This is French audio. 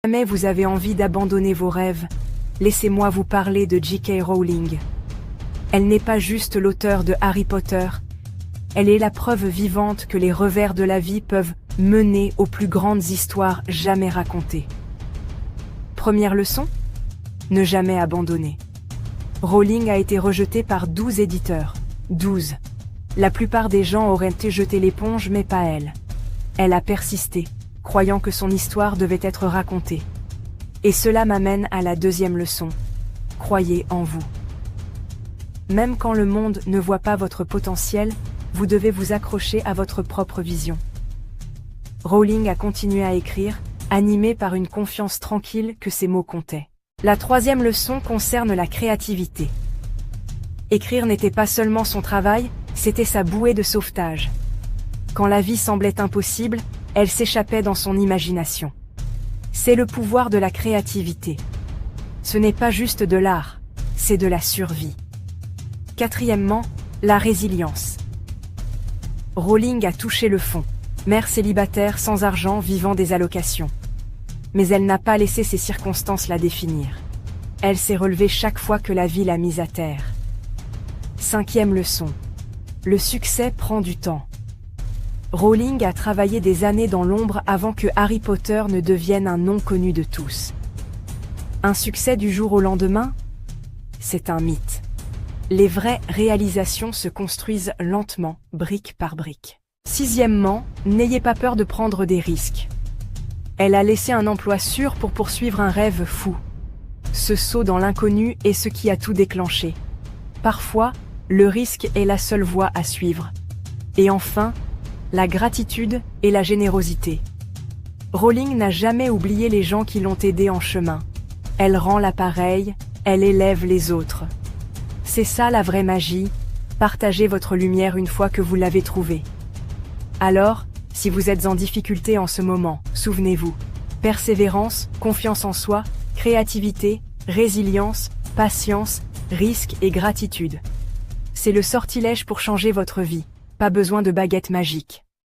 jamais vous avez envie d'abandonner vos rêves, laissez-moi vous parler de J.K. Rowling. Elle n'est pas juste l'auteure de Harry Potter, elle est la preuve vivante que les revers de la vie peuvent mener aux plus grandes histoires jamais racontées. Première leçon? Ne jamais abandonner. Rowling a été rejetée par 12 éditeurs. 12. La plupart des gens auraient jeté l'éponge, mais pas elle. Elle a persisté, croyant que son histoire devait être racontée. Et cela m'amène à la deuxième leçon. Croyez en vous. Même quand le monde ne voit pas votre potentiel, vous devez vous accrocher à votre propre vision. Rowling a continué à écrire, animée par une confiance tranquille que ses mots comptaient. La troisième leçon concerne la créativité. Écrire n'était pas seulement son travail, c'était sa bouée de sauvetage. Quand la vie semblait impossible, elle s'échappait dans son imagination. C'est le pouvoir de la créativité. Ce n'est pas juste de l'art, c'est de la survie. Quatrièmement, la résilience. Rowling a touché le fond, mère célibataire sans argent vivant des allocations. Mais elle n'a pas laissé ses circonstances la définir. Elle s'est relevée chaque fois que la vie l'a mise à terre. Cinquième leçon. Le succès prend du temps. Rowling a travaillé des années dans l'ombre avant que Harry Potter ne devienne un nom connu de tous. Un succès du jour au lendemain? C'est un mythe. Les vraies réalisations se construisent lentement, brique par brique. Sixièmement, n'ayez pas peur de prendre des risques. Elle a laissé un emploi sûr pour poursuivre un rêve fou. Ce saut dans l'inconnu est ce qui a tout déclenché. Parfois, le risque est la seule voie à suivre. Et enfin, la gratitude et la générosité. Rowling n'a jamais oublié les gens qui l'ont aidée en chemin. Elle rend l'appareil, elle élève les autres. C'est ça la vraie magie, partagez votre lumière une fois que vous l'avez trouvée. Alors, si vous êtes en difficulté en ce moment, souvenez-vous, persévérance, confiance en soi, créativité, résilience, patience, risque et gratitude. C'est le sortilège pour changer votre vie, pas besoin de baguette magique.